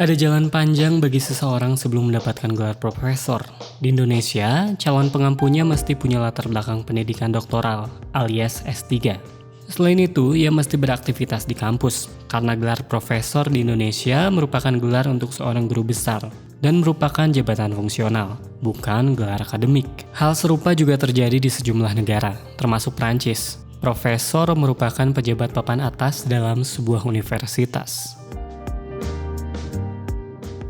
Ada jalan panjang bagi seseorang sebelum mendapatkan gelar profesor. Di Indonesia, calon pengampunya mesti punya latar belakang pendidikan doktoral alias S3. Selain itu, ia mesti beraktivitas di kampus, karena gelar profesor di Indonesia merupakan gelar untuk seorang guru besar dan merupakan jabatan fungsional, bukan gelar akademik. Hal serupa juga terjadi di sejumlah negara, termasuk Prancis. Profesor merupakan pejabat papan atas dalam sebuah universitas.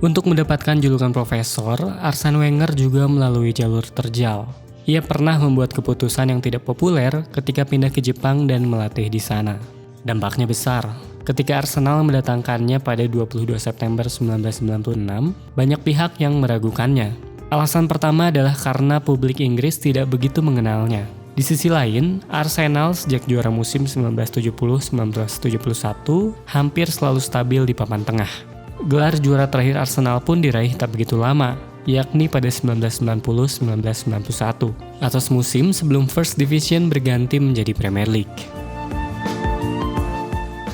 Untuk mendapatkan julukan profesor, Arsene Wenger juga melalui jalur terjal. Ia pernah membuat keputusan yang tidak populer ketika pindah ke Jepang dan melatih di sana. Dampaknya besar. Ketika Arsenal mendatangkannya pada 22 September 1996, banyak pihak yang meragukannya. Alasan pertama adalah karena publik Inggris tidak begitu mengenalnya. Di sisi lain, Arsenal sejak juara musim 1970-1971 hampir selalu stabil di papan tengah. Gelar juara terakhir Arsenal pun diraih tak begitu lama, yakni pada 1990-1991, atau semusim sebelum First Division berganti menjadi Premier League.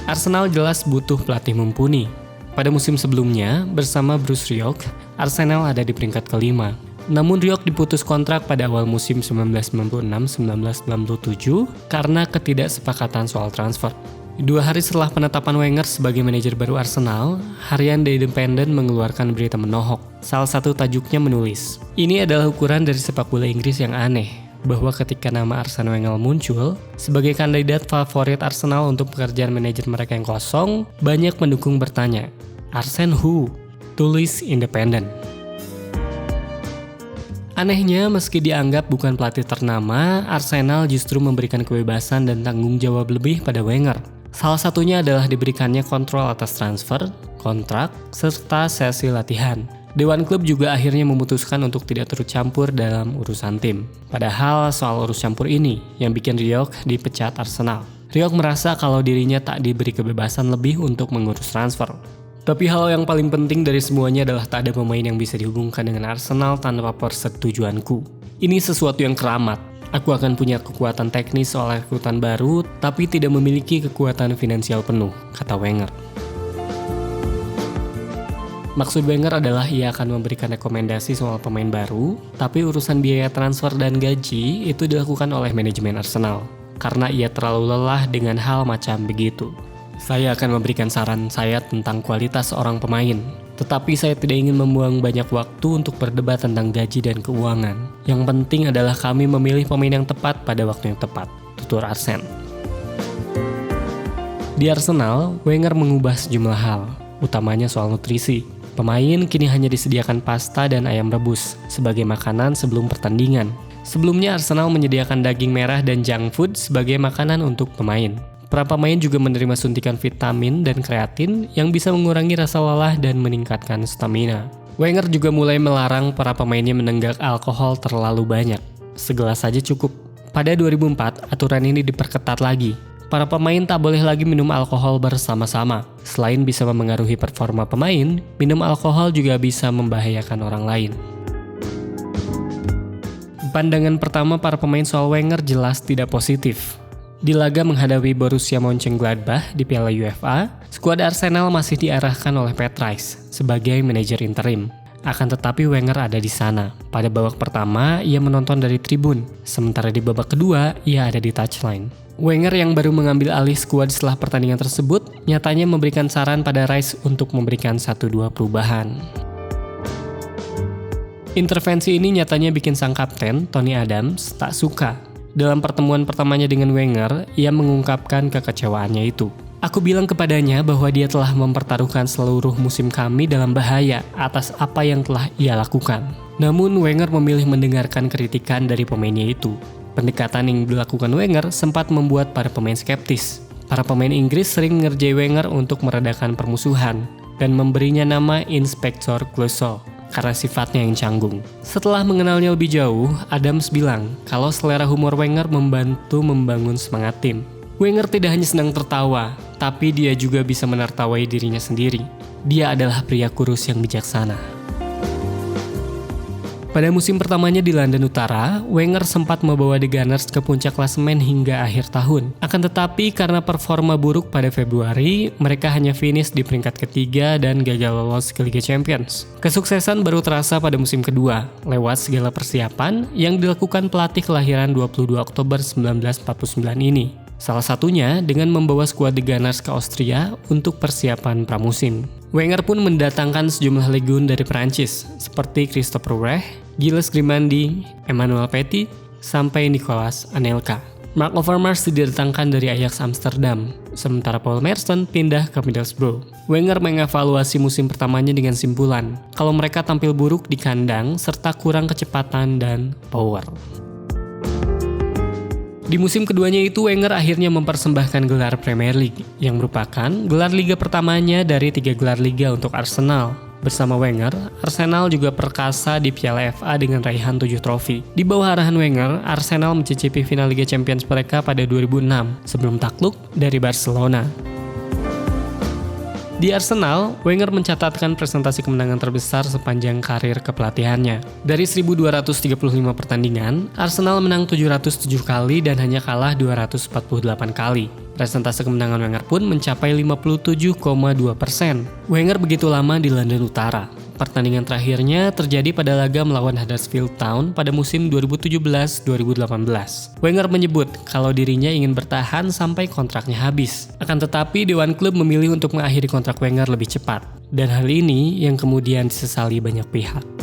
Arsenal jelas butuh pelatih mumpuni. Pada musim sebelumnya, bersama Bruce Rioch, Arsenal ada di peringkat kelima. Namun Rioch diputus kontrak pada awal musim 1996-1997 karena ketidaksepakatan soal transfer. 2 hari setelah penetapan Wenger sebagai manajer baru Arsenal, harian The Independent mengeluarkan berita menohok. Salah satu tajuknya menulis, "Ini adalah ukuran dari sepak bola Inggris yang aneh, bahwa ketika nama Arsene Wenger muncul sebagai kandidat favorit Arsenal untuk pekerjaan manajer mereka yang kosong, banyak pendukung bertanya, Arsene who?" Tulis Independent. Anehnya, meski dianggap bukan pelatih ternama, Arsenal justru memberikan kebebasan dan tanggung jawab lebih pada Wenger. Salah satunya adalah diberikannya kontrol atas transfer, kontrak, serta sesi latihan. Dewan klub juga akhirnya memutuskan untuk tidak turut campur dalam urusan tim. Padahal soal urus campur ini yang bikin Rioch dipecat Arsenal. Rioch merasa kalau dirinya tak diberi kebebasan lebih untuk mengurus transfer. Tapi hal yang paling penting dari semuanya adalah tak ada pemain yang bisa dihubungkan dengan Arsenal tanpa persetujuanku. Ini sesuatu yang keramat. Aku akan punya kekuatan teknis soal rekrutan baru, tapi tidak memiliki kekuatan finansial penuh, kata Wenger. Maksud Wenger adalah ia akan memberikan rekomendasi soal pemain baru, tapi urusan biaya transfer dan gaji itu dilakukan oleh manajemen Arsenal, karena ia terlalu lelah dengan hal macam begitu. Saya akan memberikan saran saya tentang kualitas seorang pemain, tetapi saya tidak ingin membuang banyak waktu untuk berdebat tentang gaji dan keuangan. Yang penting adalah kami memilih pemain yang tepat pada waktu yang tepat, tutur Arsene. Di Arsenal, Wenger mengubah sejumlah hal, utamanya soal nutrisi. Pemain kini hanya disediakan pasta dan ayam rebus sebagai makanan sebelum pertandingan. Sebelumnya Arsenal menyediakan daging merah dan junk food sebagai makanan untuk pemain. Para pemain juga menerima suntikan vitamin dan kreatin yang bisa mengurangi rasa lelah dan meningkatkan stamina. Wenger juga mulai melarang para pemainnya menenggak alkohol terlalu banyak. Segelas saja cukup. Pada 2004, aturan ini diperketat lagi. Para pemain tak boleh lagi minum alkohol bersama-sama. Selain bisa memengaruhi performa pemain, minum alkohol juga bisa membahayakan orang lain. Pandangan pertama para pemain soal Wenger jelas tidak positif. Di laga menghadapi Borussia Mönchengladbach di Piala UEFA, skuad Arsenal masih diarahkan oleh Pat Rice sebagai manajer interim. Akan tetapi Wenger ada di sana. Pada babak pertama, ia menonton dari tribun, sementara di babak kedua, ia ada di touchline. Wenger yang baru mengambil alih skuad setelah pertandingan tersebut, nyatanya memberikan saran pada Rice untuk memberikan 1-2 perubahan. Intervensi ini nyatanya bikin sang kapten, Tony Adams, tak suka. Dalam pertemuan pertamanya dengan Wenger, ia mengungkapkan kekecewaannya itu. Aku bilang kepadanya bahwa dia telah mempertaruhkan seluruh musim kami dalam bahaya atas apa yang telah ia lakukan. Namun Wenger memilih mendengarkan kritikan dari pemainnya itu. Pendekatan yang dilakukan Wenger sempat membuat para pemain skeptis. Para pemain Inggris sering mengerjai Wenger untuk meredakan permusuhan dan memberinya nama Inspektur Clouseau karena sifatnya yang canggung. Setelah mengenalnya lebih jauh, Adams bilang kalau selera humor Wenger membantu membangun semangat tim. Wenger tidak hanya senang tertawa, tapi dia juga bisa menertawai dirinya sendiri. Dia adalah pria kurus yang bijaksana. Pada musim pertamanya di London Utara, Wenger sempat membawa The Gunners ke puncak klasemen hingga akhir tahun. Akan tetapi karena performa buruk pada Februari, mereka hanya finish di peringkat ketiga dan gagal lolos ke Liga Champions. Kesuksesan baru terasa pada musim kedua, lewat segala persiapan yang dilakukan pelatih kelahiran 22 Oktober 1949 ini. Salah satunya dengan membawa skuad The Gunners ke Austria untuk persiapan pramusim. Wenger pun mendatangkan sejumlah legiun dari Perancis, seperti Christophe Rouet, Gilles Grimandi, Emmanuel Petit, sampai Nicolas Anelka. Mark Overmars didatangkan dari Ajax Amsterdam, sementara Paul Merson pindah ke Middlesbrough. Wenger mengevaluasi musim pertamanya dengan simpulan, kalau mereka tampil buruk di kandang serta kurang kecepatan dan power. Di musim keduanya itu Wenger akhirnya mempersembahkan gelar Premier League, yang merupakan gelar liga pertamanya dari 3 gelar liga untuk Arsenal. Bersama Wenger, Arsenal juga perkasa di Piala FA dengan raihan 7 trofi. Di bawah arahan Wenger, Arsenal mencicipi final Liga Champions mereka pada 2006, sebelum takluk dari Barcelona. Di Arsenal, Wenger mencatatkan presentasi kemenangan terbesar sepanjang karir kepelatihannya. Dari 1.235 pertandingan, Arsenal menang 707 kali dan hanya kalah 248 kali. Presentase kemenangan Wenger pun mencapai 57,2%. Wenger begitu lama di London Utara. Pertandingan terakhirnya terjadi pada laga melawan Huddersfield Town pada musim 2017-2018. Wenger menyebut kalau dirinya ingin bertahan sampai kontraknya habis. Akan tetapi Dewan Klub memilih untuk mengakhiri kontrak Wenger lebih cepat. Dan hal ini yang kemudian disesali banyak pihak.